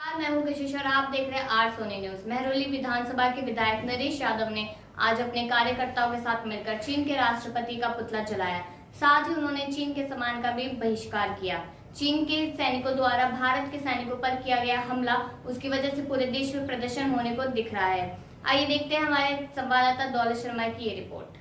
मैं हूं कशिश और आप देख रहे हैं आर सोनी न्यूज। महरौली विधानसभा के विधायक नरेश यादव ने आज अपने कार्यकर्ताओं के साथ मिलकर चीन के राष्ट्रपति का पुतला जलाया। साथ ही उन्होंने चीन के सामान का भी बहिष्कार किया। चीन के सैनिकों द्वारा भारत के सैनिकों पर किया गया हमला, उसकी वजह से पूरे देश में प्रदर्शन होने को दिख रहा है। आइए देखते हैं हमारे संवाददाता दौलत शर्मा की ये रिपोर्ट।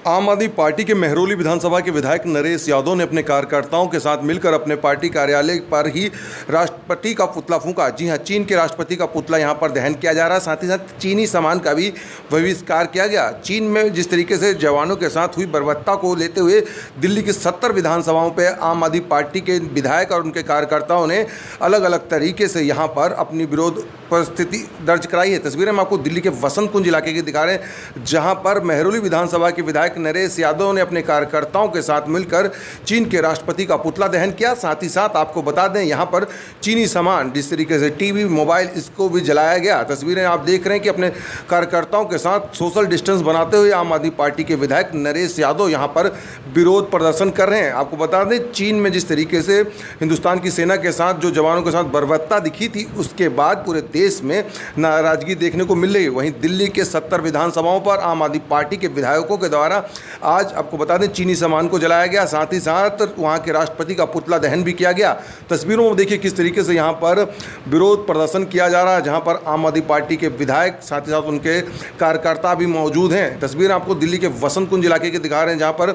आम आदमी पार्टी के महरौली विधानसभा के विधायक नरेश यादव ने अपने कार्यकर्ताओं के साथ मिलकर अपने पार्टी कार्यालय पर ही राष्ट्रपति का पुतला फूंका। जी हां, चीन के राष्ट्रपति का पुतला यहां पर दहन किया जा रहा है। साथ ही साथ चीनी सामान का भी बहिष्कार किया गया। चीन में जिस तरीके से जवानों के साथ हुई बर्बरता को लेते हुए दिल्ली की 70 विधानसभाओं पर आम आदमी पार्टी के विधायक और उनके कार्यकर्ताओं ने अलग अलग तरीके से यहाँ पर अपनी विरोध परिस्थिति दर्ज कराई है। तस्वीरें हम आपको दिल्ली के वसंत कुंज इलाके की दिखा रहे हैं, जहाँ पर महरौली विधानसभा के विधायक नरेश यादव ने अपने कार्यकर्ताओं के साथ मिलकर चीन के राष्ट्रपति का पुतला दहन किया। साथ ही साथ आपको बता दें, यहाँ पर चीनी सामान जिस तरीके से टीवी, मोबाइल, इसको भी जलाया गया। तस्वीरें आप देख रहे हैं कि अपने कार्यकर्ताओं के साथ सोशल डिस्टेंस बनाते हुए आम आदमी पार्टी के विधायक नरेश यादव यहाँ पर विरोध प्रदर्शन कर रहे हैं। आपको बता दें, चीन में जिस तरीके से हिंदुस्तान की सेना के साथ जो जवानों के साथ बर्बरता दिखी थी, उसके बाद पूरे देश में नाराजगी देखने को मिल रही है। वहीं दिल्ली के 70 विधानसभाओं पर आम आदमी पार्टी के विधायकों के द्वारा आज आपको बता दें चीनी सामान को जलाया गया। साथ ही साथ वहां के राष्ट्रपति का पुतला दहन भी किया गया। तस्वीरों में देखिए किस तरीके से यहां पर विरोध प्रदर्शन किया जा रहा है, जहां पर आम आदमी पार्टी के विधायक साथ ही साथ उनके कार्यकर्ता भी मौजूद हैं। तस्वीर आपको दिल्ली के वसंत कुंज इलाके के दिखा रहे हैं, जहां पर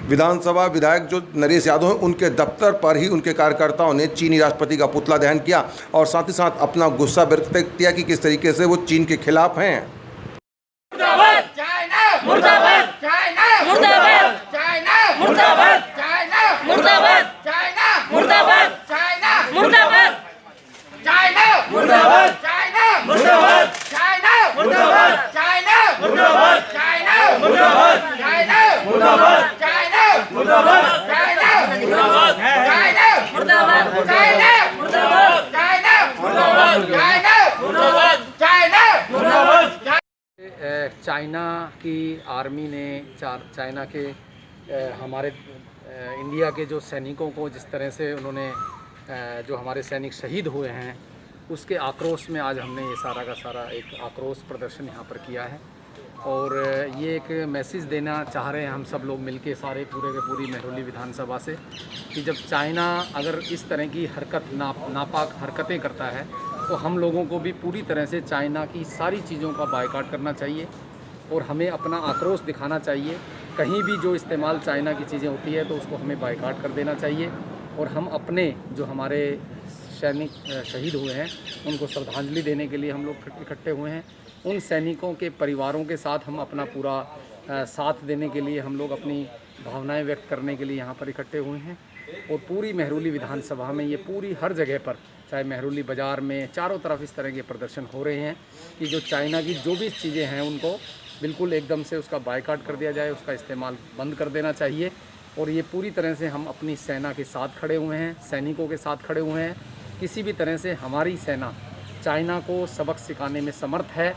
विधानसभा विधायक जो नरेश यादव हैं, उनके दफ्तर पर ही उनके कार्यकर्ताओं ने चीनी राष्ट्रपति का पुतला दहन किया और साथ ही साथ अपना गुस्सा व्यक्त किया कि किस तरीके से वो चीन के खिलाफ हैं। मुर्दाबाद चाइना, मुर्दाबाद चाइना, मुर्दाबाद चाइना, मुर्दाबाद चाइना, मुर्दाबाद चाइना, मुर्दाबाद चाइना, मुर्दाबाद चाइना, मुर्दाबाद चाइना, मुर्दाबाद चाइना, मुर्दाबाद चाइना, मुर्दाबाद चाइना, मुर्दाबाद चाइना, मुर्दाबाद चाइना, मुर्दाबाद चाइना, मुर्दाबाद चाइना, मुर्दाबाद चाइना, मुर्दाबाद चाइना, मुर्दाबाद चाइना, मुर्दाबाद। चाइना की आर्मी ने चाइना के हमारे इंडिया के जो सैनिकों को जिस तरह से उन्होंने जो हमारे सैनिक शहीद हुए हैं, उसके आक्रोश में आज हमने ये सारा का सारा एक आक्रोश प्रदर्शन यहाँ पर किया है। और ये एक मैसेज देना चाह रहे हैं हम सब लोग मिलके, सारे पूरे के पूरी महरौली विधानसभा से, कि जब चाइना अगर इस तरह की नापाक हरकतें करता है तो हम लोगों को भी पूरी तरह से चाइना की सारी चीज़ों का बायकॉट करना चाहिए और हमें अपना आक्रोश दिखाना चाहिए। कहीं भी जो इस्तेमाल चाइना की चीज़ें होती है तो उसको हमें बायकॉट कर देना चाहिए। और हम अपने जो हमारे सैनिक शहीद हुए हैं उनको श्रद्धांजलि देने के लिए हम लोग इकट्ठे हुए हैं। उन सैनिकों के परिवारों के साथ हम अपना पूरा साथ देने के लिए, हम लोग अपनी भावनाएं व्यक्त करने के लिए यहाँ पर इकट्ठे हुए हैं। और पूरी महरौली विधानसभा में, ये पूरी हर जगह पर, चाहे महरौली बाज़ार में, चारों तरफ इस तरह के प्रदर्शन हो रहे हैं कि जो चाइना की जो भी चीज़ें हैं उनको बिल्कुल एकदम से उसका बायकॉट कर दिया जाए, उसका इस्तेमाल बंद कर देना चाहिए। और ये पूरी तरह से हम अपनी सेना के साथ खड़े हुए हैं, सैनिकों के साथ खड़े हुए हैं। किसी भी तरह से हमारी सेना चाइना को सबक सिखाने में समर्थ है।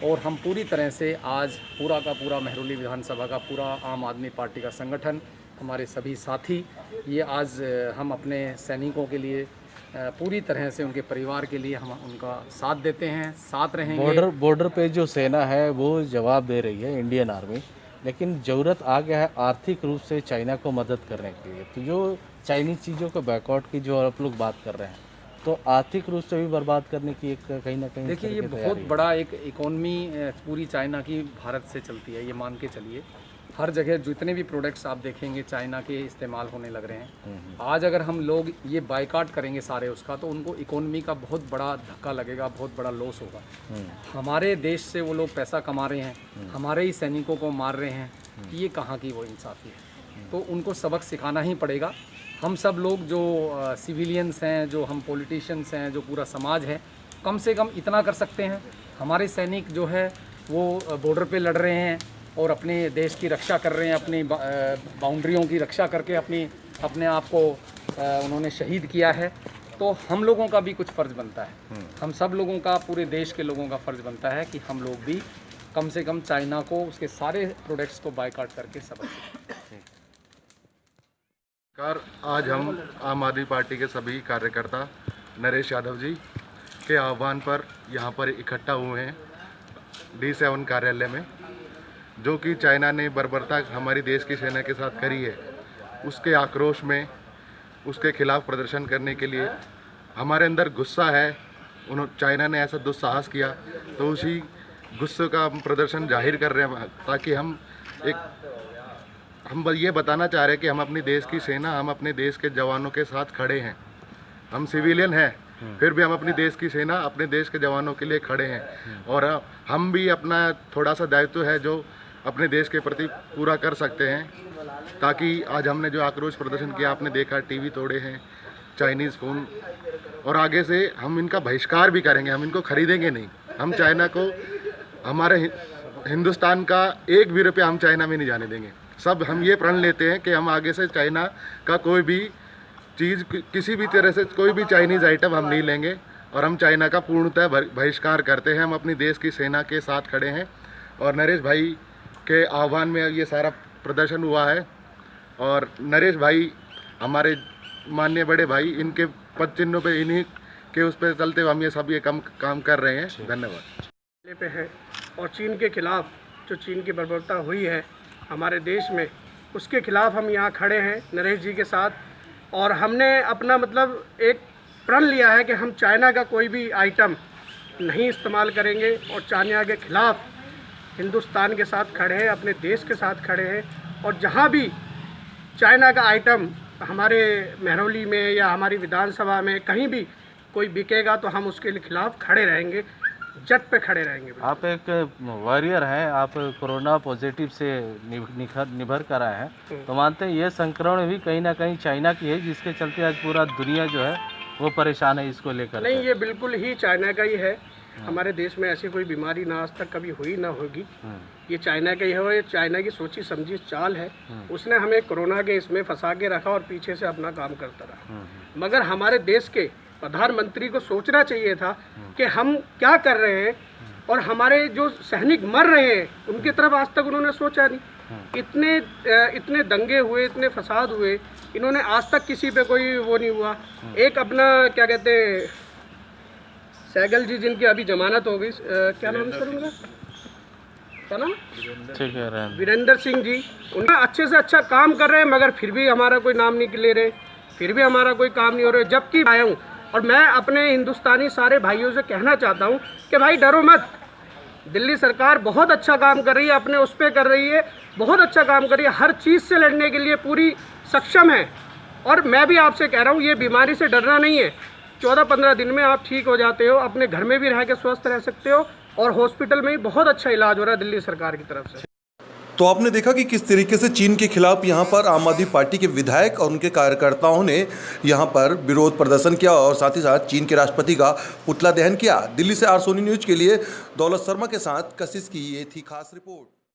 और हम पूरी तरह से आज पूरा का पूरा महरौली विधानसभा का पूरा आम आदमी पार्टी का संगठन, हमारे सभी साथी, ये आज हम अपने सैनिकों के लिए पूरी तरह से, उनके परिवार के लिए हम उनका साथ देते हैं, साथ रहेंगे। बॉर्डर पे जो सेना है वो जवाब दे रही है, इंडियन आर्मी, लेकिन ज़रूरत आ गया है आर्थिक रूप से चाइना को मदद करने के लिए। तो जो चाइनीज़ चीज़ों को बैकआउट की जो आप लोग बात कर रहे हैं, तो आर्थिक रूप से भी बर्बाद करने की एक कहीं ना कहीं, देखिए, ये बहुत बड़ा एक इकोनॉमी पूरी चाइना की भारत से चलती है। ये मान के चलिए, हर जगह जितने भी प्रोडक्ट्स आप देखेंगे चाइना के इस्तेमाल होने लग रहे हैं। आज अगर हम लोग ये बायकॉट करेंगे सारे उसका, तो उनको इकोनॉमी का बहुत बड़ा धक्का लगेगा, बहुत बड़ा लॉस होगा। हमारे देश से वो लोग पैसा कमा रहे हैं, हमारे ही सैनिकों को मार रहे हैं, ये कहाँ की वो इंसाफ़ी है। तो उनको सबक सिखाना ही पड़ेगा। हम सब लोग जो सिविलियंस हैं, जो हम पॉलिटिशियंस हैं, जो पूरा समाज है, कम से कम इतना कर सकते हैं। हमारे सैनिक जो है वो बॉर्डर पे लड़ रहे हैं और अपने देश की रक्षा कर रहे हैं, अपनी बाउंड्रियों की रक्षा करके अपने आप को उन्होंने शहीद किया है। तो हम लोगों का भी कुछ फ़र्ज़ बनता है, हम सब लोगों का, पूरे देश के लोगों का फ़र्ज़ बनता है कि हम लोग भी कम से कम चाइना को, उसके सारे प्रोडक्ट्स को बायकॉट करके सबक सीखें। आज हम आम आदमी पार्टी के सभी कार्यकर्ता नरेश यादव जी के आह्वान पर यहाँ पर इकट्ठा हुए हैं D7 कार्यालय में, जो कि चाइना ने बर्बरता हमारी देश की सेना के साथ करी है, उसके आक्रोश में उसके खिलाफ प्रदर्शन करने के लिए हमारे अंदर गुस्सा है। चाइना ने ऐसा दुस्साहस किया तो उसी गुस्से का हम प्रदर्शन जाहिर कर रहे हैं, ताकि हम ये बताना चाह रहे हैं कि हम अपनी देश की सेना, हम अपने देश के जवानों के साथ खड़े हैं। हम सिविलियन हैं, फिर भी हम अपनी देश की सेना, अपने देश के जवानों के लिए खड़े हैं, और हम भी अपना थोड़ा सा दायित्व है जो अपने देश के प्रति पूरा कर सकते हैं। ताकि आज हमने जो आक्रोश प्रदर्शन किया, आपने देखा, टीवी तोड़े हैं, चाइनीज़ फ़ोन, और आगे से हम इनका बहिष्कार भी करेंगे। हम इनको खरीदेंगे नहीं। हम चाइना को, हमारे हिंदुस्तान का एक भी रुपया हम चाइना में नहीं जाने देंगे। सब हम ये प्रण लेते हैं कि हम आगे से चाइना का कोई भी चीज़, किसी भी तरह से कोई भी चाइनीज़ आइटम हम नहीं लेंगे, और हम चाइना का पूर्णतः बहिष्कार करते हैं। हम अपनी देश की सेना के साथ खड़े हैं, और नरेश भाई के आह्वान में ये सारा प्रदर्शन हुआ है। और नरेश भाई हमारे माननीय बड़े भाई, इनके पद चिन्हों पे, इन्हीं के उस पर चलते हुए हम ये सब काम कर रहे हैं। धन्यवाद। पे है, और चीन के खिलाफ जो चीन की बर्बरता हुई है हमारे देश में, उसके खिलाफ हम यहाँ खड़े हैं नरेश जी के साथ। और हमने अपना एक प्रण लिया है कि हम चाइना का कोई भी आइटम नहीं इस्तेमाल करेंगे, और चाइना के खिलाफ हिंदुस्तान के साथ खड़े हैं, अपने देश के साथ खड़े हैं। और जहाँ भी चाइना का आइटम हमारे महरौली में या हमारी विधानसभा में कहीं भी कोई बिकेगा तो हम उसके खिलाफ खड़े रहेंगे, जट पे खड़े रहेंगे। आप एक वॉरियर हैं, आप कोरोना पॉजिटिव से निभर कर आए हैं, तो मानते हैं ये संक्रमण भी कहीं ना कहीं चाइना की है, जिसके चलते आज पूरा दुनिया जो है वो परेशान है इसको लेकर? नहीं, ये बिल्कुल ही चाइना का ही है। हमारे देश में ऐसी कोई बीमारी ना आज तक कभी हुई ना होगी। ये चाइना का ही है, और ये चाइना की सोची समझी चाल है। उसने हमें कोरोना के इसमें फंसा के रखा और पीछे से अपना काम करता रहा। मगर हमारे देश के प्रधानमंत्री को सोचना चाहिए था कि हम क्या कर रहे हैं, और हमारे जो सैनिक मर रहे हैं उनकी तरफ आज तक उन्होंने सोचा नहीं। इतने दंगे हुए, इतने फसाद हुए, इन्होंने आज तक किसी पे कोई वो नहीं हुआ। एक अपना क्या कहते हैं, सहगल जी, जिनकी अभी जमानत हो गई, क्या नाम है सर उनका, क्या नाम, वीरेंद्र सिंह जी, उनका अच्छे से अच्छा काम कर रहे हैं, मगर फिर भी हमारा कोई नाम नहीं ले रहे, फिर भी हमारा कोई काम नहीं हो रहा। जबकि आया हूँ, और मैं अपने हिंदुस्तानी सारे भाइयों से कहना चाहता हूँ कि भाई डरो मत। दिल्ली सरकार बहुत अच्छा काम कर रही है, अपने उस पर कर रही है, बहुत अच्छा काम कर रही है, हर चीज़ से लड़ने के लिए पूरी सक्षम है। और मैं भी आपसे कह रहा हूँ, ये बीमारी से डरना नहीं है। 14-15 दिन में आप ठीक हो जाते हो, अपने घर में भी रह के स्वस्थ रह सकते हो, और हॉस्पिटल में भी बहुत अच्छा इलाज हो रहा है दिल्ली सरकार की तरफ से। तो आपने देखा कि किस तरीके से चीन के खिलाफ यहाँ पर आम आदमी पार्टी के विधायक और उनके कार्यकर्ताओं ने यहाँ पर विरोध प्रदर्शन किया, और साथ ही साथ चीन के राष्ट्रपति का पुतला दहन किया। दिल्ली से आर सोनी न्यूज के लिए दौलत शर्मा के साथ कशिश की ये थी खास रिपोर्ट।